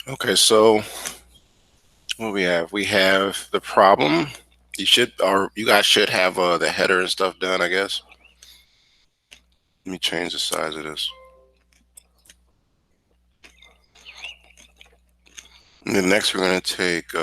Okay, so what we have? We have the problem. You guys should have the header and stuff done, I guess. Let me change the size of this. And then next we're going to take,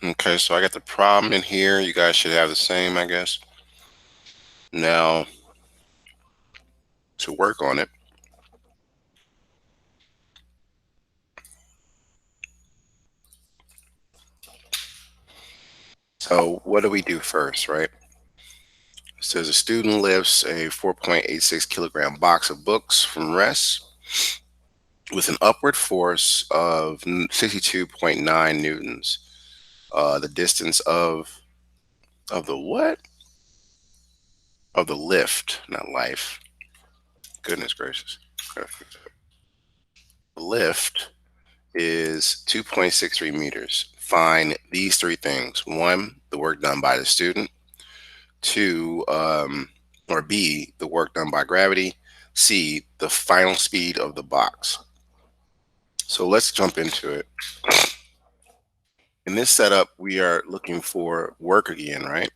okay, so I got the problem in here. You guys should have the same, I guess. Now, to work on it. So what do we do first, right? It says a student lifts a 4.86 kilogram box of books from rest with an upward force of 62.9 newtons. The distance of the what? Of the lift, not life. Goodness gracious. The lift is 2.63 meters. Find these three things. One, the work done by the student. Two, or B, the work done by gravity. C, the final speed of the box. So let's jump into it. In this setup, we are looking for work again, right?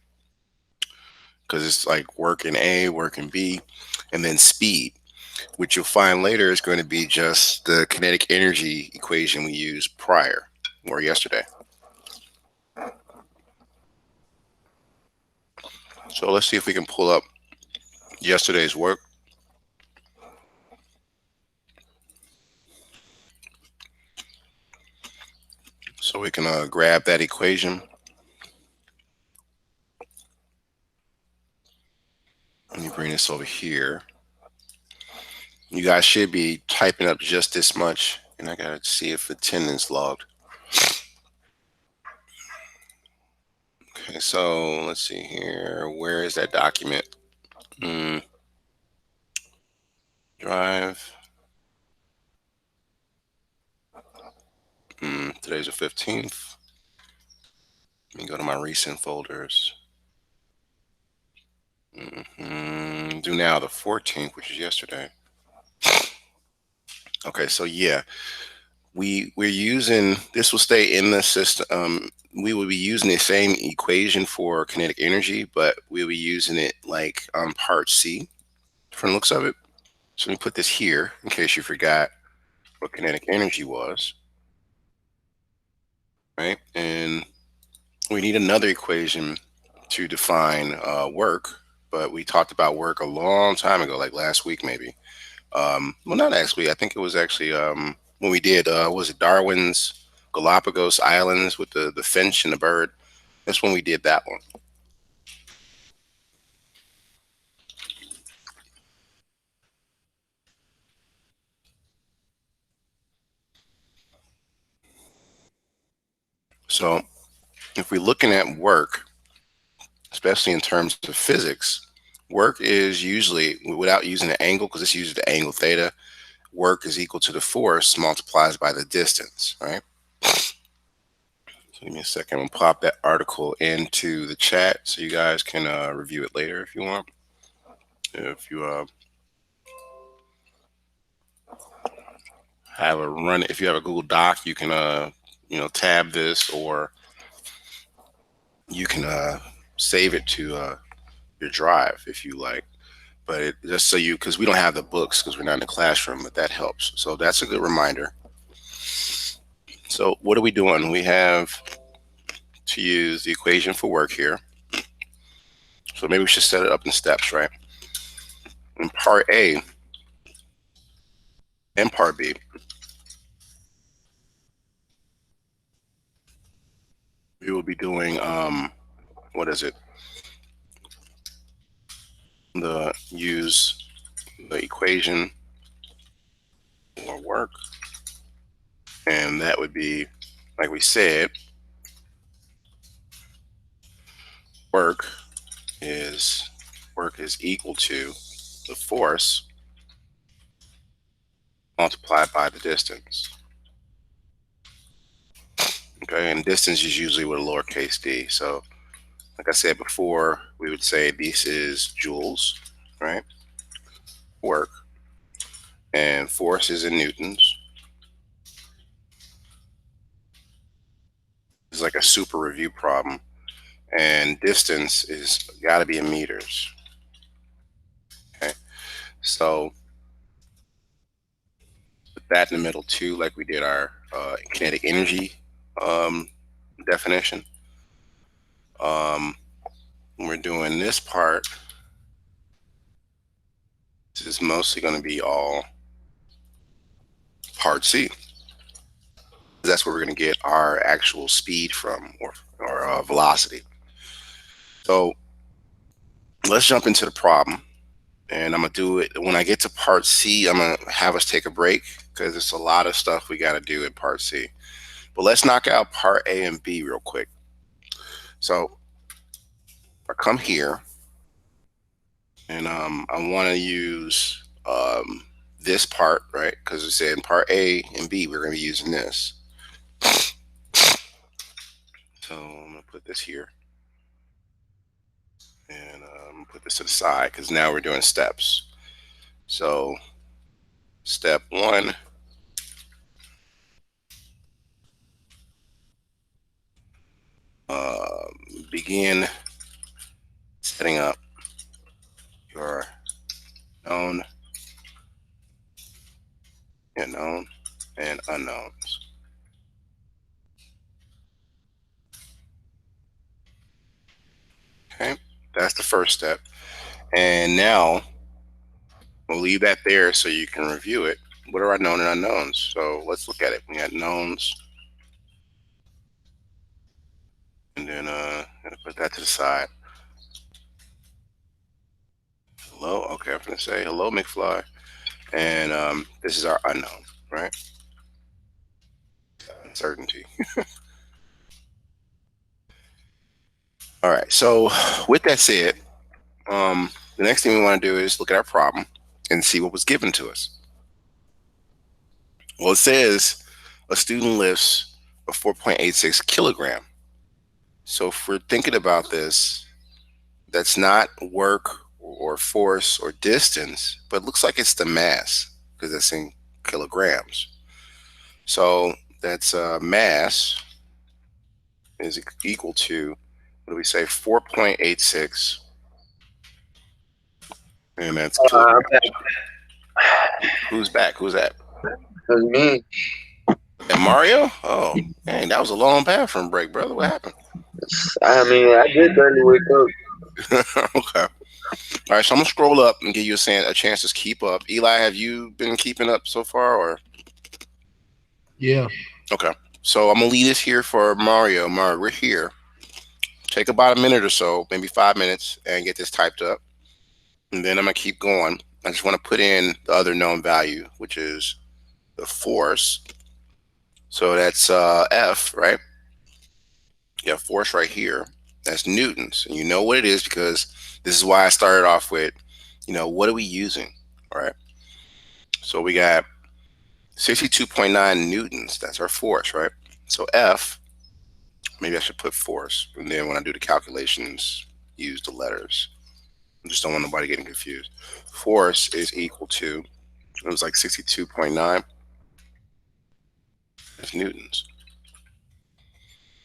Because it's like work in A, work in B, and then speed, which you'll find later is going to be just the kinetic energy equation we used prior or yesterday. So let's see if we can pull up yesterday's work. So we can grab that equation. Let me bring this over here. You guys should be typing up just this much, and I gotta see if attendance logged. Okay, so let's see here. Where is that document? Drive. Today's the 15th. Let me go to my recent folders. Do now the 14th, which is yesterday. Okay, so yeah, we're using this will stay in the system. We will be using the same equation for kinetic energy, but we'll be using it like on part C from the looks of it. So let me put this here in case you forgot what kinetic energy was, right? And we need another equation to define work, but we talked about work a long time ago, like last week maybe. Well, not last week. I think it was actually when we did, was it Darwin's Galapagos Islands with the finch and the bird? That's when we did that one. So if we're looking at work, especially in terms of physics, work is usually, without using the angle, because this uses the angle theta, work is equal to the force multiplied by the distance, right? So give me a second. We'll pop that article into the chat so you guys can review it later if you want. If you have a run, if you have a Google Doc, you can tab this, or you can save it to your drive if you like. But just so you, because we don't have the books because we're not in the classroom, but that helps. So that's a good reminder. So what are we doing? We have to use the equation for work here. So maybe we should set it up in steps, right? In part A and part B, we will be doing what is it? The use the equation for work, and that would be, like we said, work is work is equal to the force multiplied by the distance. Okay, and distance is usually with a lowercase d. So, like I said before, we would say this is joules, right? Work, and force is in newtons. It's like a super review problem, and distance is got to be in meters. Okay, so put that in the middle too, like we did our kinetic energy um, definition. When we're doing this part, this is mostly going to be all part C. That's where we're going to get our actual speed from, or velocity. So let's jump into the problem, and I'm going to do it. When I get to part C, I'm going to have us take a break because it's a lot of stuff we got to do in part C. But let's knock out part A and B real quick. So I come here, and I want to use this part, right? Because we said in part A and B, we're going to be using this. So I'm going to put this here, and put this to the side because now we're doing steps. So step one, begin setting up your known and unknowns. Okay, that's the first step. And now we'll leave that there so you can review it. What are our known and unknowns? So let's look at it. We got knowns, and then I'm gonna put that to the side. Hello, okay, I'm gonna say hello, McFly, and this is our unknown, right? Uncertainty. All right. So with that said, the next thing we want to do is look at our problem and see what was given to us. Well, it says a student lifts a 4.86 kilogram. So if we're thinking about this, that's not work or force or distance, but it looks like it's the mass because it's in kilograms. So that's mass is equal to, what do we say, 4.86, and that's kilograms. Who's back? Who's that? That's me. And Mario? Oh, dang, that was a long bathroom break, brother. What happened? I mean, I did barely wake up. Okay. All right, so I'm gonna scroll up and give you a chance to keep up. Eli, have you been keeping up so far, or? Yeah. Okay. So I'm gonna leave this here for Mario. Mario, we're here. Take about a minute or so, maybe 5 minutes, and get this typed up, and then I'm gonna keep going. I just want to put in the other known value, which is the force. So that's F, right? You have force right here. That's newtons, and you know what it is because this is why I started off with, what are we using? All right. So we got 62.9 newtons. That's our force, right? So F, maybe I should put force, and then when I do the calculations, use the letters. I just don't want nobody getting confused. Force is equal to, it was like 62.9. That's newtons.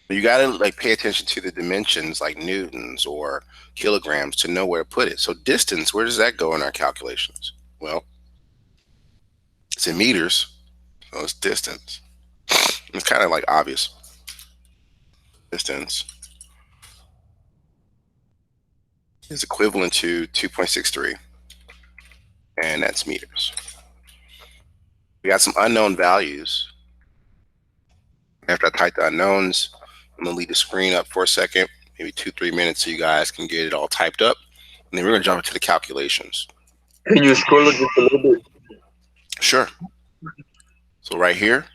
You got to pay attention to the dimensions like newtons or kilograms to know where to put it. So distance, where does that go in our calculations? Well, it's in meters, so it's distance. It's kind of obvious. Distance is equivalent to 2.63, and that's meters. We got some unknown values. After I type the unknowns, I'm gonna leave the screen up for a second, maybe 2-3 minutes, so you guys can get it all typed up, and then we're gonna jump into the calculations. Can you scroll it just a little bit? Sure. So right here,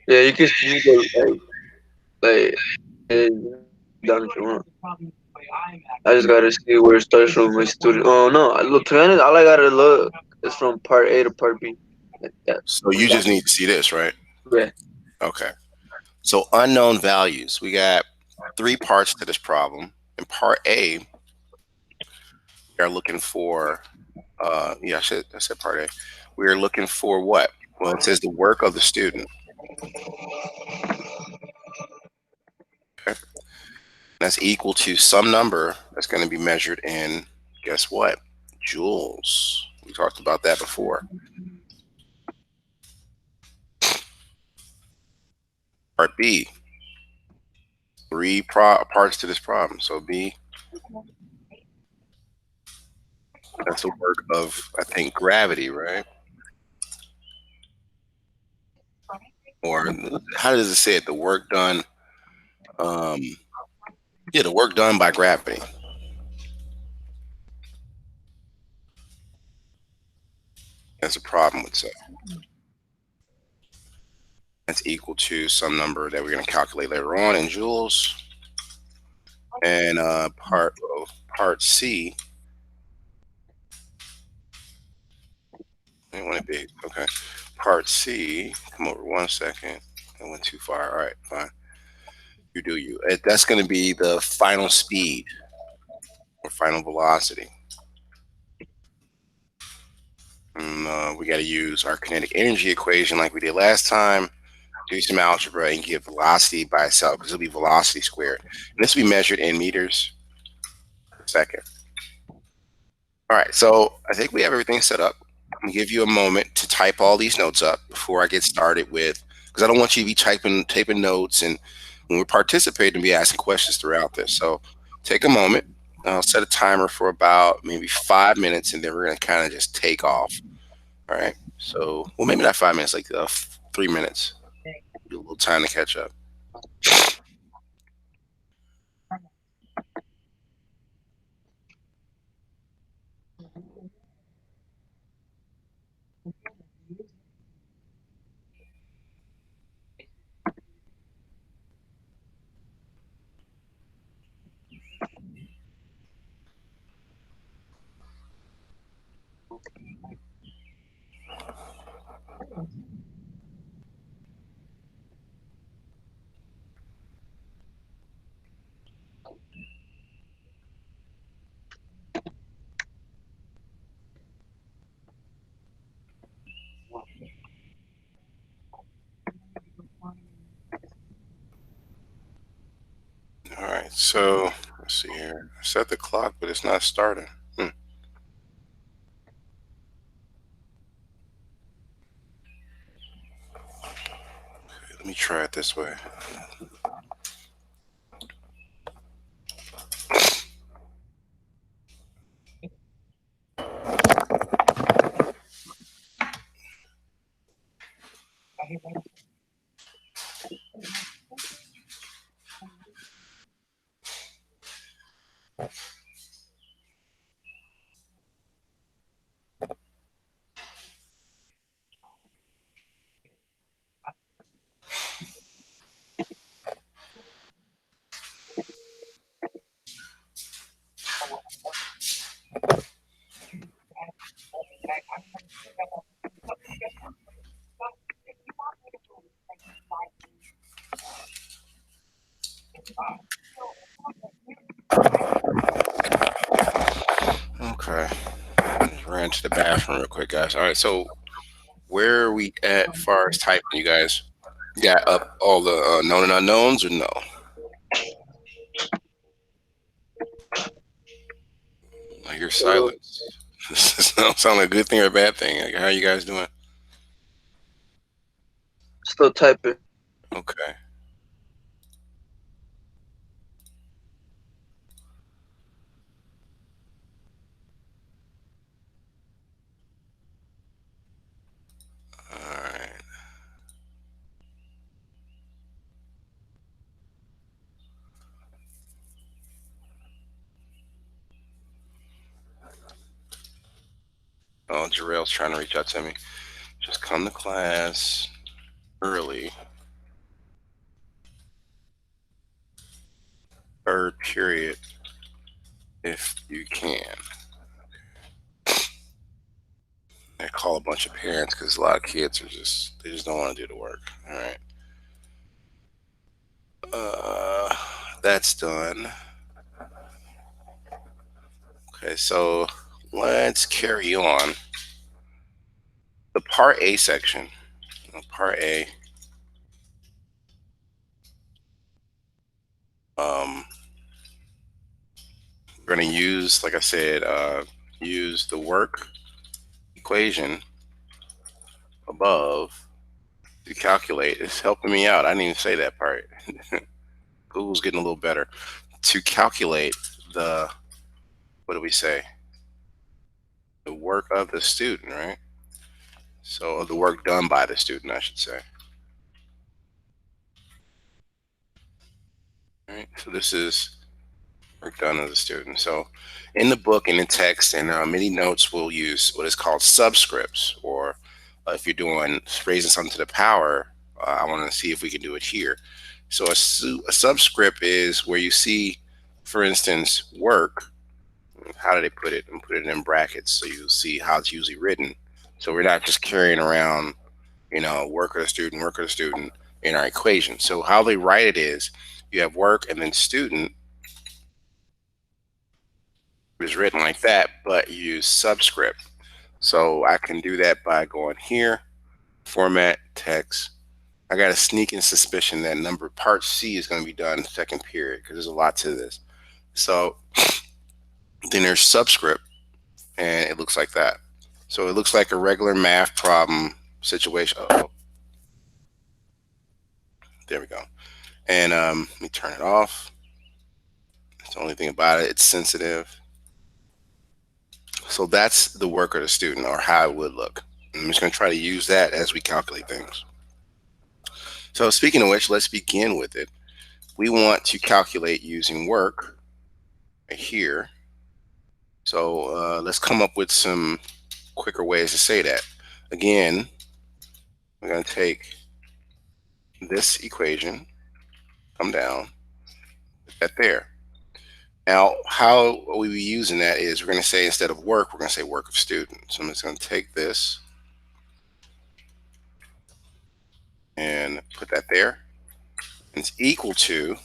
Yeah, you can like down if you want. I just gotta see where it starts from my student. Oh no, look, to be honest, all I gotta look is from part A to part B. Like that. So you just need to see this, right? Yeah. Okay. So unknown values. We got three parts to this problem. In part A, we are looking for yeah, I said part A. We are looking for what? Well, it says the work of the student. Okay. That's equal to some number that's going to be measured in, guess what? Joules. We talked about that before. Part B, three parts to this problem. So B, that's the work of, I think, gravity, right? Or how does it say it? The work done, um, yeah, the work done by gravity. That's a problem with say. That's equal to some number that we're going to calculate later on in joules. And part C, I want it big. Okay. Part C, come over 1 second. I went too far. All right, fine. You do you. That's going to be the final speed or final velocity. And we got to use our kinetic energy equation like we did last time. Do some algebra and get velocity by itself because it'll be velocity squared. And this will be measured in meters per second. All right, so I think we have everything set up. I'm gonna give you a moment to type all these notes up before I get started with, because I don't want you to be taping notes, and when we're participating, be asking questions throughout this. So take a moment. I'll set a timer for about maybe 5 minutes, and then we're gonna kind of just take off. All right. So, well, maybe not 5 minutes, like 3 minutes. Give you a little time to catch up. All right. So let's see here. I set the clock, but it's not starting. Let me try it this way. Okay. Just ran to the bathroom real quick, guys. All right. So where are we at far as typing, you guys? Got up all the known and unknowns or no? I hear Still, silence. This don't sound like a good thing or a bad thing. Like, how are you guys doing? still typing. Okay. All right. Oh, Jarrell's trying to reach out to me. Just come to class early. Third period. if you can. I call a bunch of parents because a lot of kids are they just don't want to do the work. All right. That's done. Okay, so let's carry on. The part A section. Part A. Um, we're going to use, like I said, use the work equation above to calculate. It's helping me out. I didn't even say that part. Google's getting a little better. To calculate the, what do we say? The work of the student, right? So the work done by the student, I should say. All right. So this is work done as a student. So in the book and in text and many notes, we'll use what is called subscripts, or if you're doing raising something to the power, I want to see if we can do it here. So a subscript is where you see, for instance, work. How do they put it? And put it in brackets so you'll see how it's usually written. So we're not just carrying around, work of the student in our equation. So how they write it is you have work and then student is written like that, but you use subscript. So I can do that by going here, format, text. I got a sneaking suspicion that number part C is going to be done second period because there's a lot to this. So then there's subscript, and it looks like that. So it looks like a regular math problem situation. Oh, there we go. And let me turn it off. That's the only thing about it. It's sensitive. So that's the work of the student, or how it would look. I'm just going to try to use that as we calculate things. So speaking of which, let's begin with it. We want to calculate using work right here. So let's come up with some quicker ways to say that. Again, we're going to take this equation, come down, put that there. Now, how we be using that is we're going to say instead of work, we're going to say work of student. So I'm just going to take this and put that there. And it's equal to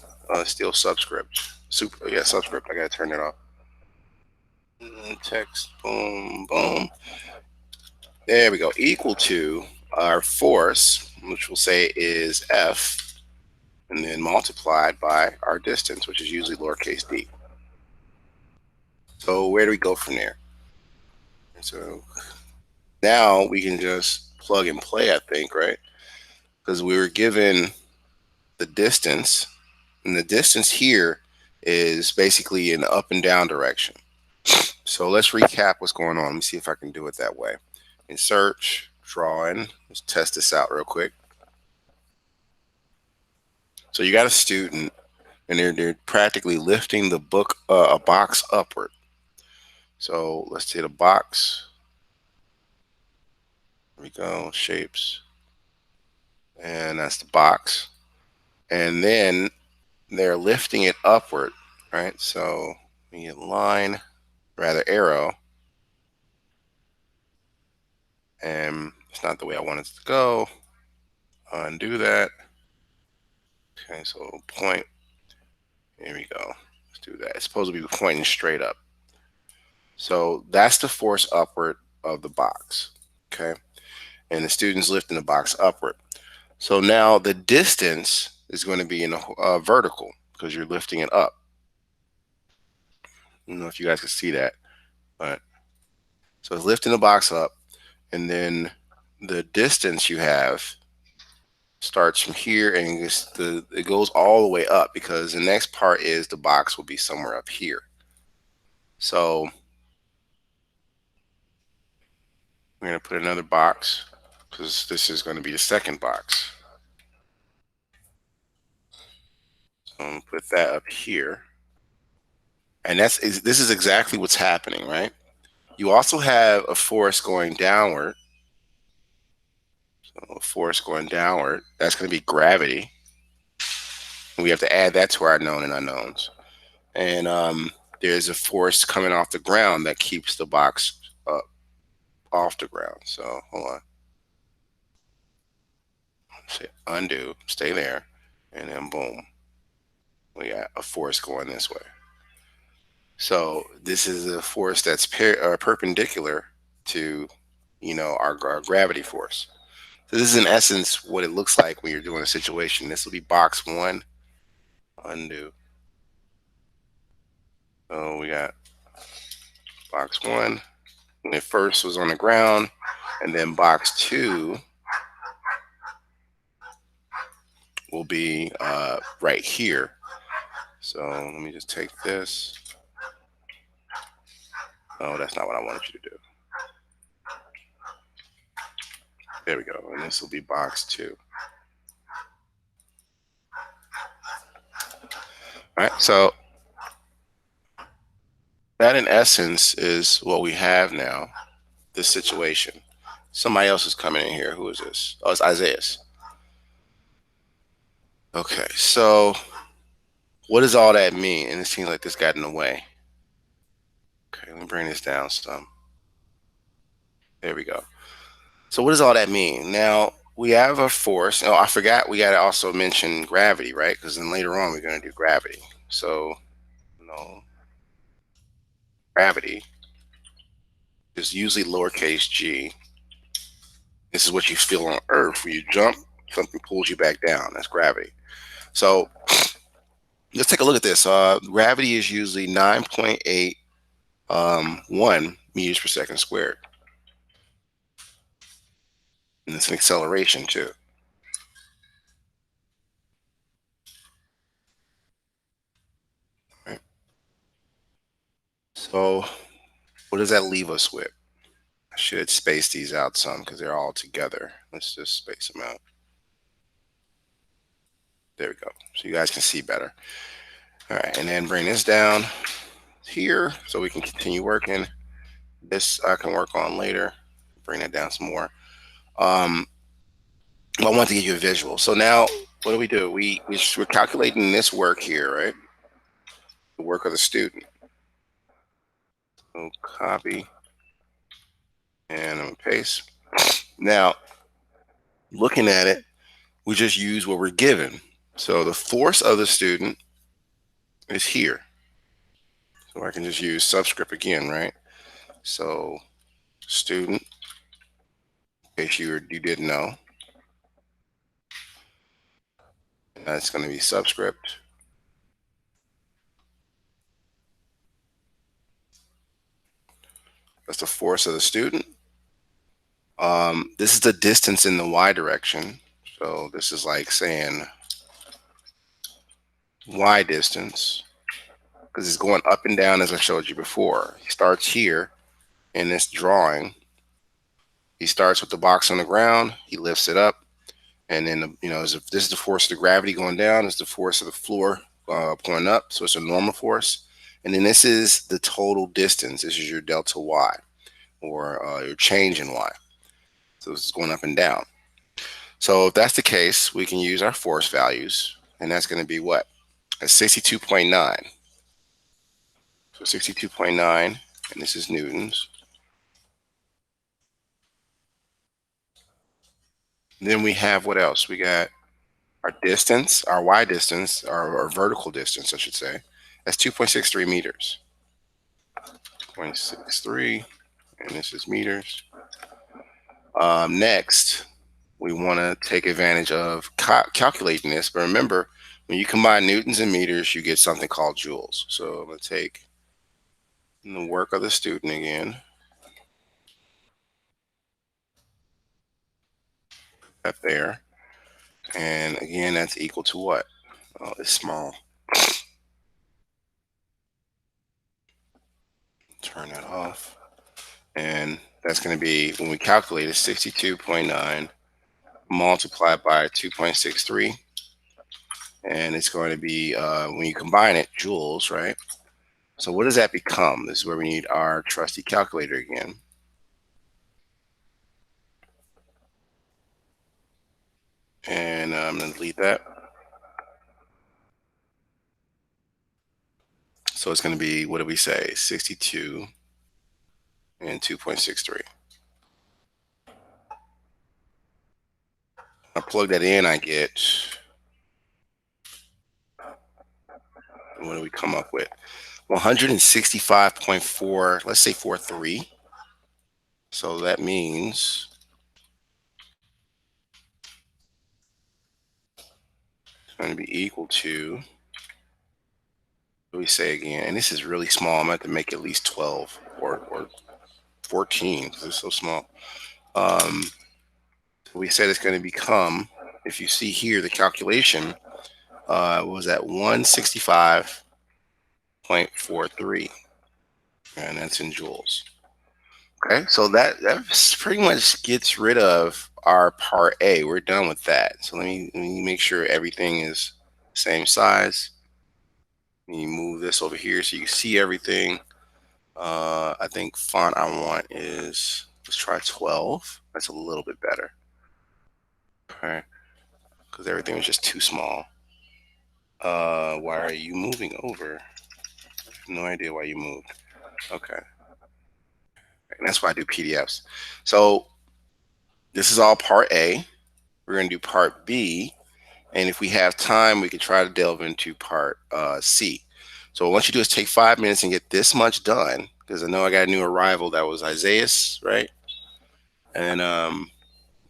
still subscript. Subscript. I got to turn it off. Text, boom, boom. There we go. Equal to our force, which we'll say is F, and then multiplied by our distance, which is usually lowercase d. So where do we go from there? So now we can just plug and play, I think, right? Because we were given the distance, and the distance here is basically in the up and down direction. So let's recap what's going on. Let me see if I can do it that way. In search, drawing, let's test this out real quick. So you got a student, and they're practically lifting the book a box upward. So let's hit a box. There we go, shapes, and that's the box. And then they're lifting it upward, right? So we get line, rather arrow, and it's not the way I want it to go. Undo that. Okay, so point. Here we go. Let's do that. It's supposed to be pointing straight up. So that's the force upward of the box. Okay, and the student's lifting the box upward. So now the distance is going to be in a vertical because you're lifting it up. I don't know if you guys can see that, but so it's lifting the box up, and then the distance you have starts from here and it goes all the way up because the next part is the box will be somewhere up here. So we're going to put another box because this is going to be the second box. So I'm going to put that up here. And this is exactly what's happening, right? You also have a force going downward. So a force going downward, that's going to be gravity. And we have to add that to our known and unknowns. And there's a force coming off the ground that keeps the box up off the ground. So hold on. Say undo, stay there, and then boom, we got a force going this way. So this is a force that's perpendicular to, our gravity force. So this is in essence what it looks like when you're doing a situation. This will be box one, undo. So we got box one when it first was on the ground, and then box two will be right here. So let me just take this. Oh, that's not what I wanted you to do. There we go. And this will be box two. All right. So that in essence is what we have now, this situation. Somebody else is coming in here. Who is this? Oh, it's Isaiah's. Okay. So what does all that mean? And it seems like this got in the way. Okay. Let me bring this down some. There we go. So what does all that mean? Now we have a force. Oh, I forgot we got to also mention gravity, right? Because then later on we're going to do gravity. So, gravity is usually lowercase g. This is what you feel on Earth. When you jump, something pulls you back down. That's gravity. So let's take a look at this. Gravity is usually 9.8 meters per second squared. And it's an acceleration too. Right? So what does that leave us with? I should space these out some because they're all together. Let's just space them out. There we go. So you guys can see better. All right, and then bring this down here so we can continue working. This I can work on later. Bring that down some more. Um, I want to give you a visual. So now, what do? We're calculating this work here, right? The work of the student. So copy and I'm paste. Now, looking at it, we just use what we're given. So the force of the student is here. So I can just use subscript again, right? So student, in case you didn't know, that's going to be subscript. That's the force of the student. This is the distance in the y direction. So this is like saying y distance because it's going up and down as I showed you before. He starts here in this drawing. He starts with the box on the ground. He lifts it up, and then this is the force of the gravity going down. It's the force of the floor going up. So it's a normal force, and then this is the total distance. This is your delta y, or your change in y. So this is going up and down. So if that's the case, we can use our force values, and that's going to be what? At 62.9. So 62.9, and this is newtons. Then we have what else? We got our distance, our y distance, our vertical distance, I should say. That's 2.63 meters. 0.63, and this is meters. Next, we want to take advantage of calculating this, but remember, when you combine newtons and meters, you get something called joules. So I'm going to take the work of the student again. That there. And again, that's equal to what? Oh, it's small. Turn that off. And that's going to be, when we calculate it, 62.9 multiplied by 2.63. And it's going to be, when you combine it, joules, right? So what does that become? This is where we need our trusty calculator again. And I'm going to delete that. So it's going to be, what did we say? 62 and 2.63. I plug that in, I get, what do we come up with? 165.4, let's say 43. So that means it's going to be equal to, what do we say again? And this is really small. I'm going to have to make at least 12 or 14 because it's so small. We said it's going to become, if you see here, the calculation was at 165.43, and that's in joules. Okay, so that pretty much gets rid of our part A. We're done with that. So let me make sure everything is same size. Let me move this over here so you can see everything. I think font I want is, let's try 12. That's a little bit better. Okay, because everything was just too small. Why are you moving over? No idea why you moved. Okay, and that's why I do PDFs. So this is all part A. We're going to do part B, and if we have time, we can try to delve into part C. So what I want you to do is take 5 minutes and get this much done, because I know I got a new arrival. That was Isaiah, right? And let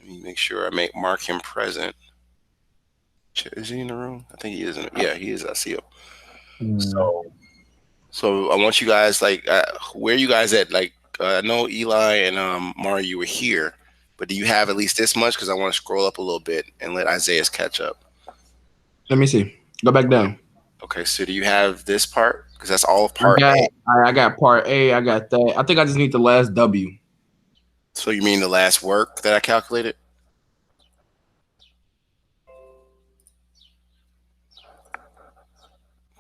me make sure I mark him present. Is he in the room? I think he is. Yeah, he is. I see him. Mm. So I want you guys, like, where you guys at? Like, I know Eli and Mario, you were here, but do you have at least this much? Because I want to scroll up a little bit and let Isaiah's catch up. Let me see. Go back down. Okay, so do you have this part? Because that's all of I part got A. I got part A. I got that. I think I just need the last W. So you mean the last work that I calculated?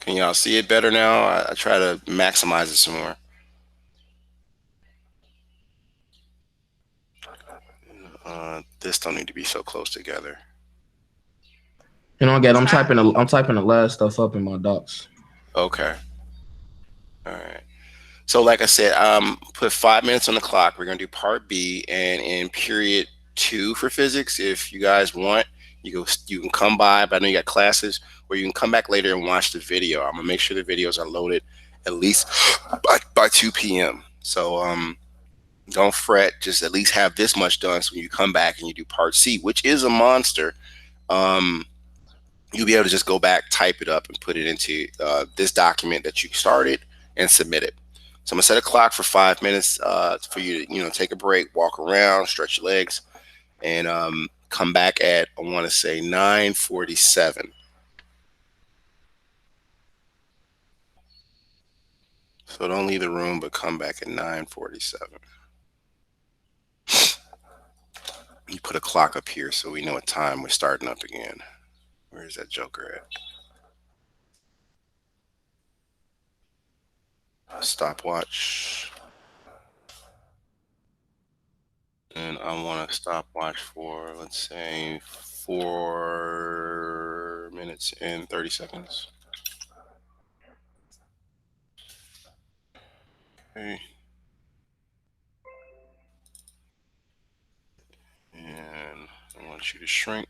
Can y'all see it better now? I try to maximize it some more. This don't need to be so close together. You know, again, I'm typing the last stuff up in my docs. Okay. All right. So like I said, put 5 minutes on the clock. We're gonna do part B, and in period 2 for physics, if you guys want, you can come by, but I know you got classes, or you can come back later and watch the video. I'm gonna make sure the videos are loaded at least by 2 p.m. So don't fret, just at least have this much done so when you come back and you do part C, which is a monster, um, you'll be able to just go back, type it up, and put it into this document that you started and submit it. So I'm gonna set a clock for 5 minutes for you to, take a break, walk around, stretch your legs, and come back at, I want to say, 9:47. So don't leave the room, but come back at 9:47. You put a clock up here so we know what time we're starting up again. Where's that joker at? Stopwatch. And I want a stopwatch for, let's say, 4 minutes and 30 seconds. Okay. And I want you to shrink.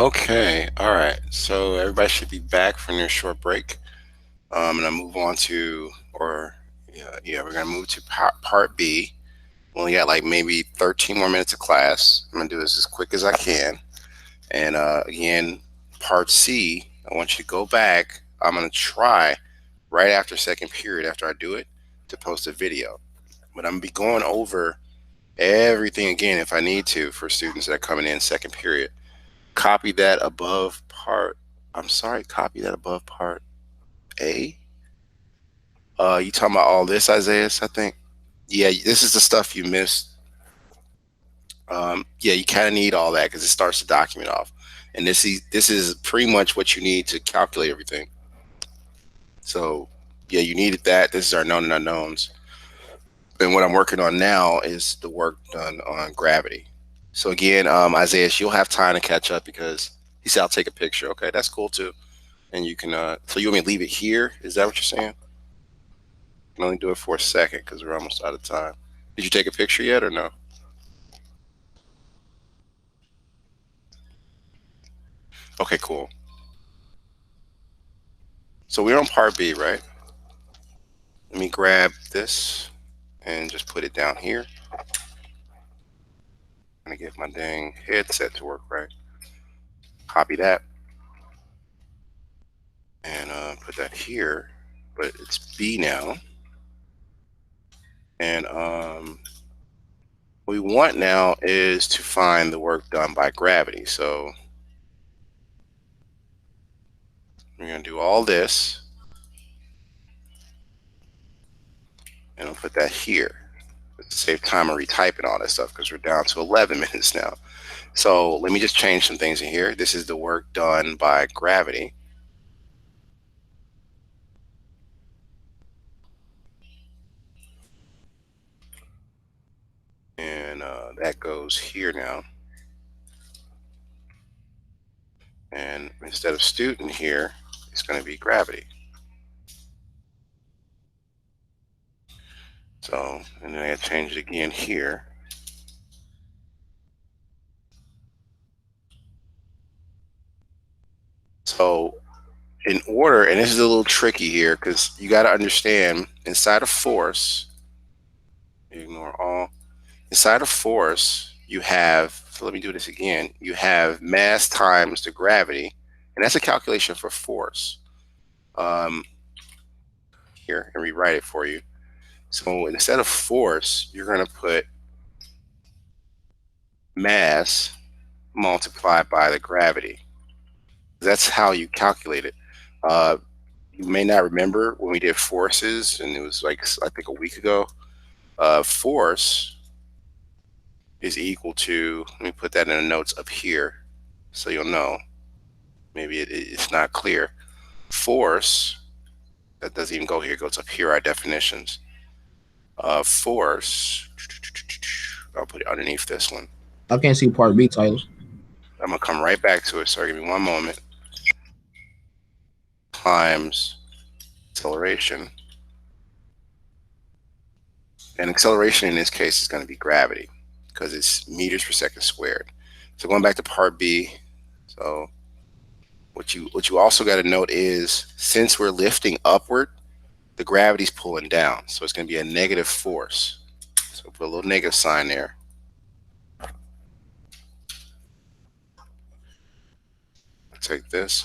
Okay, all right. So everybody should be back from their short break. And I move on to, or yeah, we're gonna move to part B. We only got like maybe 13 more minutes of class. I'm gonna do this as quick as I can. And again, part C, I want you to go back. I'm gonna try right after second period after I do it to post a video. But I'm gonna be going over everything again if I need to for students that are coming in second period. Copy that above part. I'm sorry, copy that above part A. You talking about all this, Isaiah? I think. Yeah, this is the stuff you missed. Yeah, you kind of need all that because it starts the document off, and this is pretty much what you need to calculate everything. So, yeah, you needed that. This is our known and unknowns, and what I'm working on now is the work done on gravity. So again, Isaiah, you'll have time to catch up because he said I'll take a picture. Okay, that's cool too. And you can. So you want me to leave it here? Is that what you're saying? I can only do it for a second because we're almost out of time. Did you take a picture yet or no? Okay, cool. So we're on part B, right? Let me grab this and just put it down here. I'm gonna get my dang headset to work right. Copy that and put that here. But it's B now, and what we want now is to find the work done by gravity. So we're gonna do all this, and I'll put that here. To save time of retyping all that stuff because we're down to 11 minutes now. So let me just change some things in here. This is the work done by gravity. And that goes here now. And instead of student here, it's going to be gravity. So, and then I change it again here. So, in order, and this is a little tricky here because you got to understand inside of force, ignore all, inside of force, you have, so let me do this again, you have mass times the gravity, and that's a calculation for force. Um, Here, and rewrite it for you. So instead of force, you're going to put mass multiplied by the gravity. That's how you calculate it. Uh, you may not remember when we did forces, and it was like I think a week ago. Force is equal to. Let me put that in the notes up here, so you'll know. Maybe it's not clear. Force that doesn't even go here. It goes up here. Our definitions. Force. I'll put it underneath this one. I can't see part B, Tyler. I'm gonna come right back to it. So give me one moment. Times acceleration. And acceleration in this case is going to be gravity because it's meters per second squared. So going back to part B, so what you also got to note is since we're lifting upward, the gravity's pulling down. So it's going to be a negative force. So put a little negative sign there. Take this.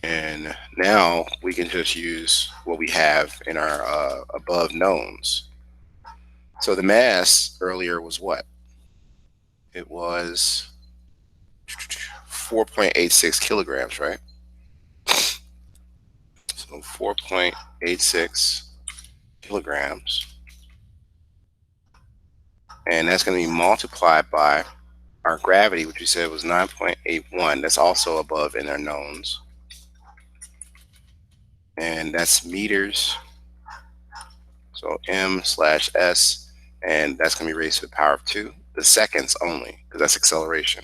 And now we can just use what we have in our above knowns. So the mass earlier was what? It was 4.86 kilograms, right? So 4.86 kilograms. And that's going to be multiplied by our gravity, which we said was 9.81. That's also above in our knowns. And that's meters. So M slash S. And that's going to be raised to the power of 2. The seconds only, because that's acceleration.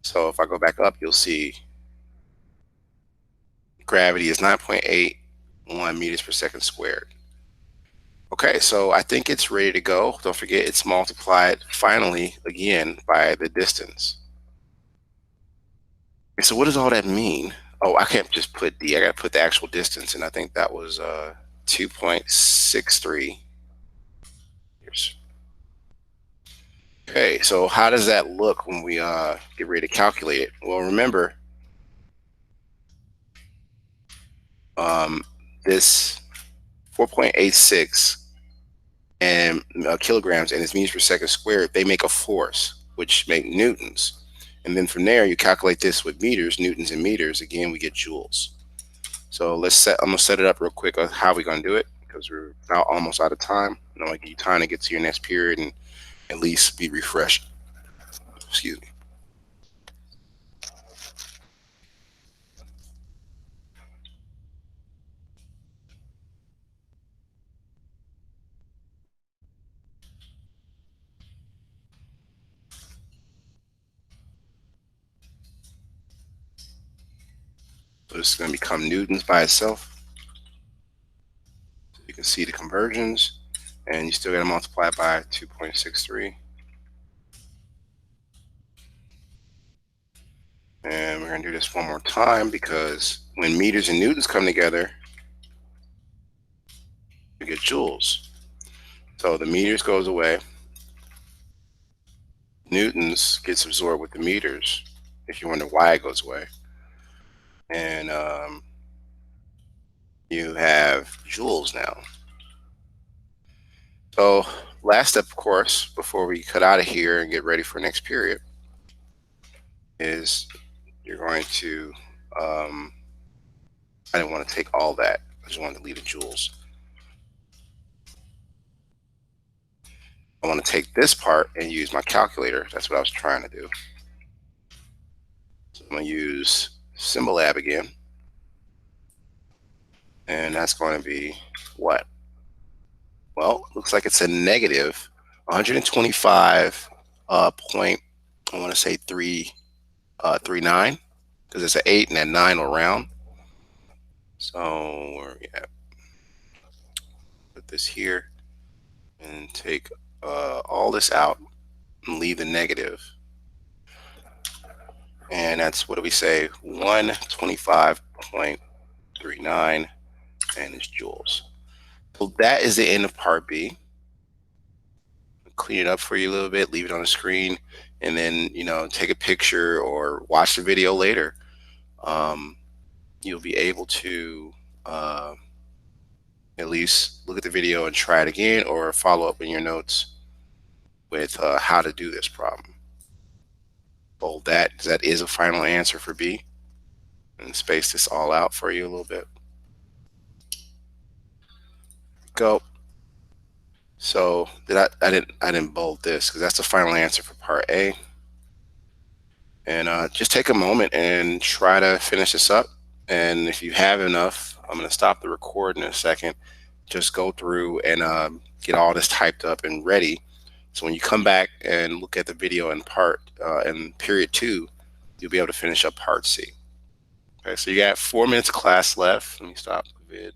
So if I go back up, you'll see gravity is 9.81 meters per second squared. Okay, so I think it's ready to go. Don't forget it's multiplied finally again by the distance. Okay, so what does all that mean? Oh, I can't just put D. I got to put the actual distance, and I think that was 2.63 meters. Okay, so how does that look when we get ready to calculate it? Well, remember, um, this 4.86 and kilograms and its meters per second squared, they make a force, which make newtons. And then from there, you calculate this with meters, newtons and meters. Again, we get joules. So I'm gonna set it up real quick on how we're gonna do it because we're now almost out of time. I want to give you time to get to your next period and at least be refreshed. Excuse me. So this is gonna become newtons by itself. So you can see the conversions, and you still got to multiply by 2.63. And we're going to do this one more time because when meters and newtons come together, you get joules. So the meters goes away. Newtons gets absorbed with the meters, if you wonder why it goes away. And you have joules now. So last step, of course, before we cut out of here and get ready for next period is you're going to, I didn't want to take all that. I just wanted to leave the joules. I want to take this part and use my calculator. That's what I was trying to do. So I'm going to use Symbolab again. And that's going to be what? Well, looks like it's a negative 125 point, I want to say 339, because it's an 8 and that 9 will round. So where are we at? Put this here and take all this out and leave the negative. And that's, what do we say, 125.39, and it's joules. So that is the end of part B. Clean it up for you a little bit, leave it on the screen, and then, take a picture or watch the video later. You'll be able to at least look at the video and try it again, or follow up in your notes with how to do this problem. Bold that, because that is a final answer for B, and space this all out for you a little bit. Go. So I didn't bold this because that's the final answer for part A. And just take a moment and try to finish this up. And if you have enough, I'm going to stop the record in a second. Just go through and get all this typed up and ready. So when you come back and look at the video in period 2, you'll be able to finish up part C. Okay, so you got 4 minutes of class left. Let me stop the vid.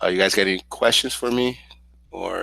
You guys got any questions for me, or